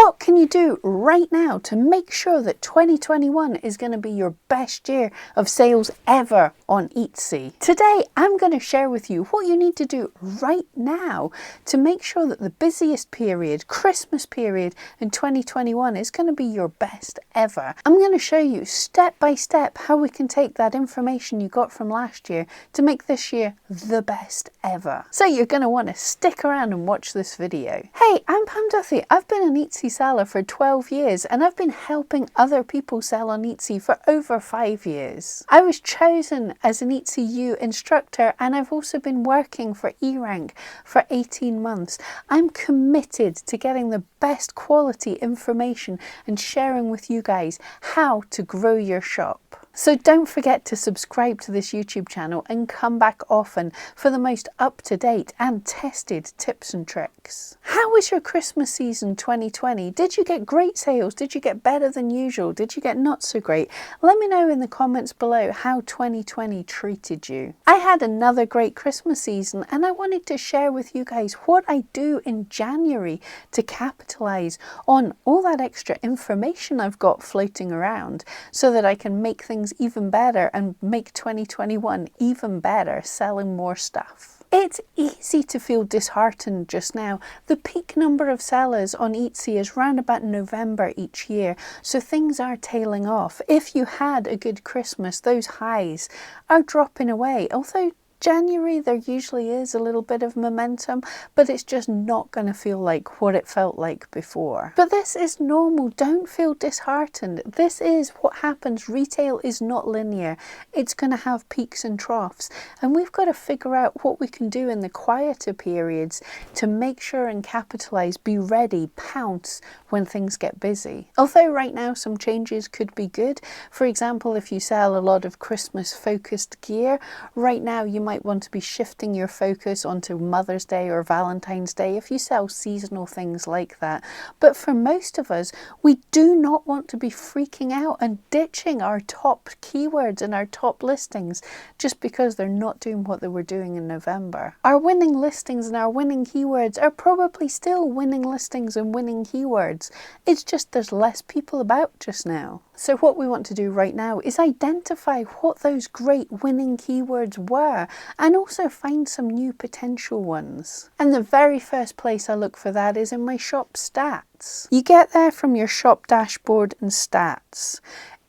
What can you do right now to make sure that 2021 is going to be your best year of sales ever on Etsy? Today, I'm going to share with you what you need to do right now to make sure that the busiest period, Christmas period in 2021 is going to be your best ever. I'm going to show you step by step how we can take that information you got from last year to make this year the best ever. So you're going to want to stick around and watch this video. Hey, I'm Duthie. I've been an Etsy seller for 12 years and I've been helping other people sell on Etsy for over 5 years. I was chosen as an Etsy U instructor and I've also been working for eRank for 18 months. I'm committed to getting the best quality information and sharing with you guys how to grow your shop. So don't forget to subscribe to this YouTube channel and come back often for the most up-to-date and tested tips and tricks. How was your Christmas season 2020? Did you get great sales? Did you get better than usual? Did you get not so great? Let me know in the comments below how 2020 treated you. I had another great Christmas season and I wanted to share with you guys what I do in January to capitalize on all that extra information I've got floating around so that I can make things even better and make 2021 even better, selling more stuff. It's easy to feel disheartened just now. The peak number of sellers on Etsy is round about November each year, so things are tailing off. If you had a good Christmas, those highs are dropping away, although January there usually is a little bit of momentum, but it's just not going to feel like what it felt like before. But this is normal. Don't feel disheartened. This is what happens. Retail is not linear. It's going to have peaks and troughs, and we've got to figure out what we can do in the quieter periods to make sure and capitalize, be ready, pounce when things get busy. Although right now some changes could be good. For example, if you sell a lot of Christmas focused gear, right now you might want to be shifting your focus onto Mother's Day or Valentine's Day if you sell seasonal things like that. But for most of us, we do not want to be freaking out and ditching our top keywords and our top listings just because they're not doing what they were doing in November. Our winning listings and our winning keywords are probably still winning listings and winning keywords. It's just there's less people about just now. So what we want to do right now is identify what those great winning keywords were and also find some new potential ones. And the very first place I look for that is in my shop stats. You get there from your shop dashboard and stats.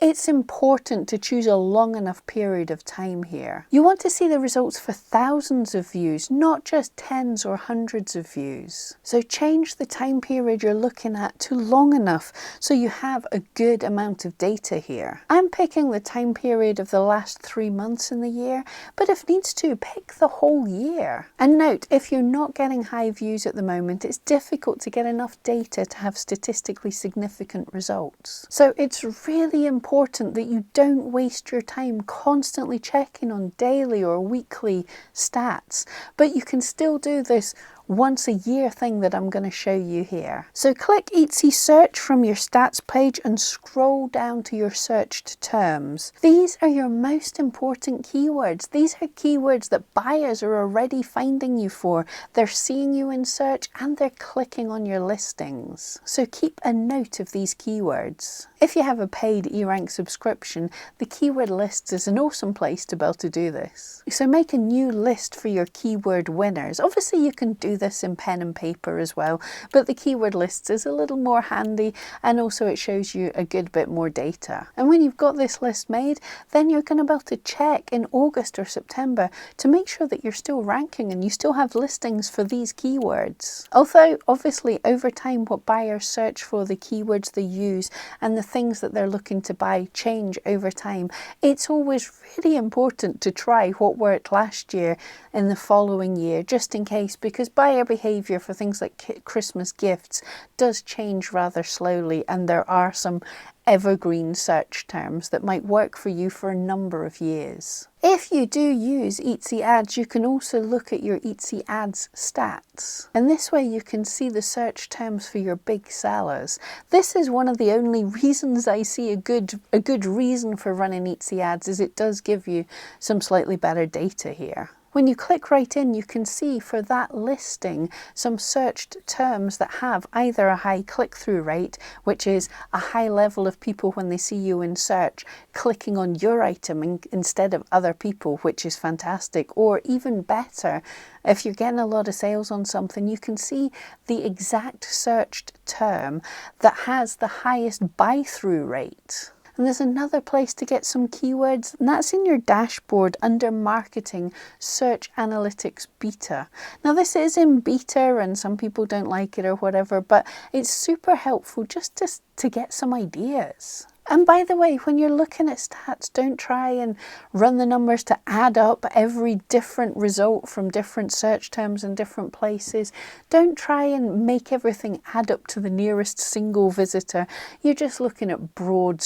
It's important to choose a long enough period of time here. You want to see the results for thousands of views, not just tens or hundreds of views. So change the time period you're looking at to long enough so you have a good amount of data here. I'm picking the time period of the last 3 months in the year, but if needs to, pick the whole year. And note, if you're not getting high views at the moment, it's difficult to get enough data to have statistically significant results. So it's really important that you don't waste your time constantly checking on daily or weekly stats, but you can still do this once a year thing that I'm going to show you here. So click Etsy search from your stats page and scroll down to your searched terms. These are your most important keywords. These are keywords that buyers are already finding you for. They're seeing you in search and they're clicking on your listings. So keep a note of these keywords. If you have a paid eRank subscription, the keyword lists is an awesome place to be able to do this. So make a new list for your keyword winners. Obviously you can do this in pen and paper as well, but the keyword lists is a little more handy and also it shows you a good bit more data. And when you've got this list made, then you're going to be able to check in August or September to make sure that you're still ranking and you still have listings for these keywords. Although obviously over time what buyers search for, the keywords they use and the things that they're looking to buy change over time, it's always really important to try what worked last year in the following year just in case, because buyer behavior for things like Christmas gifts does change rather slowly and there are some evergreen search terms that might work for you for a number of years. If you do use Etsy ads, you can also look at your Etsy ads stats. And this way you can see the search terms for your big sellers. This is one of the only reasons I see a good reason for running Etsy ads is it does give you some slightly better data here. When you click right in, you can see for that listing some searched terms that have either a high click-through rate, which is a high level of people when they see you in search clicking on your item instead of other people, which is fantastic. Or even better, if you're getting a lot of sales on something, you can see the exact searched term that has the highest buy-through rate. And there's another place to get some keywords, and that's in your dashboard under Marketing Search Analytics Beta. Now this is in beta and some people don't like it or whatever, but it's super helpful just to get some ideas. And by the way, when you're looking at stats, don't try and run the numbers to add up every different result from different search terms in different places. Don't try and make everything add up to the nearest single visitor. You're just looking at broad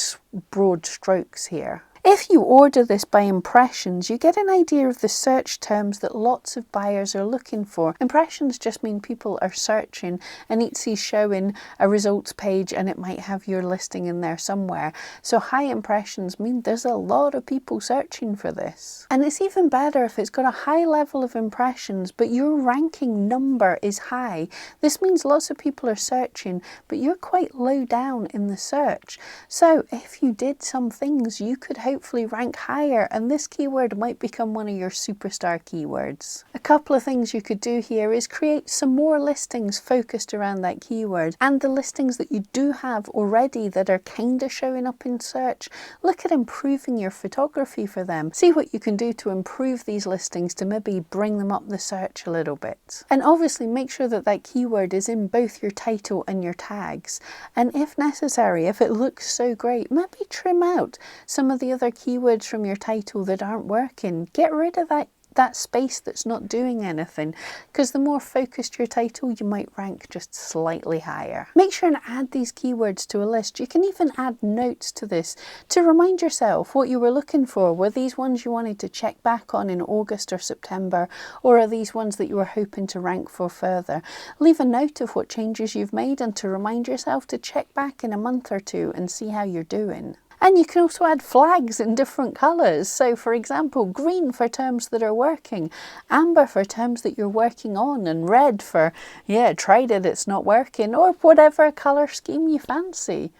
strokes here. If you order this by impressions, you get an idea of the search terms that lots of buyers are looking for. Impressions just mean people are searching, and Etsy's showing a results page and it might have your listing in there somewhere. So high impressions mean there's a lot of people searching for this. And it's even better if it's got a high level of impressions, but your ranking number is high. This means lots of people are searching, but you're quite low down in the search. So if you did some things, you could hopefully rank higher, and this keyword might become one of your superstar keywords. A couple of things you could do here is create some more listings focused around that keyword, and the listings that you do have already that are kind of showing up in search, look at improving your photography for them. See what you can do to improve these listings to maybe bring them up the search a little bit. And obviously make sure that that keyword is in both your title and your tags, and if necessary, if it looks so great, maybe trim out some of the other keywords from your title that aren't working. Get rid of that space that's not doing anything, because the more focused your title, you might rank just slightly higher. Make sure and add these keywords to a list. You can even add notes to this to remind yourself what you were looking for. Were these ones you wanted to check back on in August or September, or are these ones that you were hoping to rank for further? Leave a note of what changes you've made and to remind yourself to check back in a month or two and see how you're doing. And you can also add flags in different colours. So for example, green for terms that are working, amber for terms that you're working on, and red for, yeah, tried it, it's not working, or whatever colour scheme you fancy.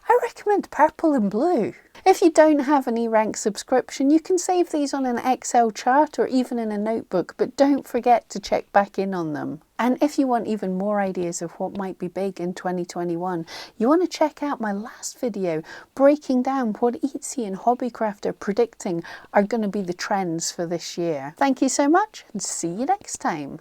I recommend purple and blue. If you don't have an eRank subscription, you can save these on an Excel chart or even in a notebook, but don't forget to check back in on them. And if you want even more ideas of what might be big in 2021, you want to check out my last video breaking down what Etsy and Hobbycraft are predicting are going to be the trends for this year. Thank you so much, and see you next time.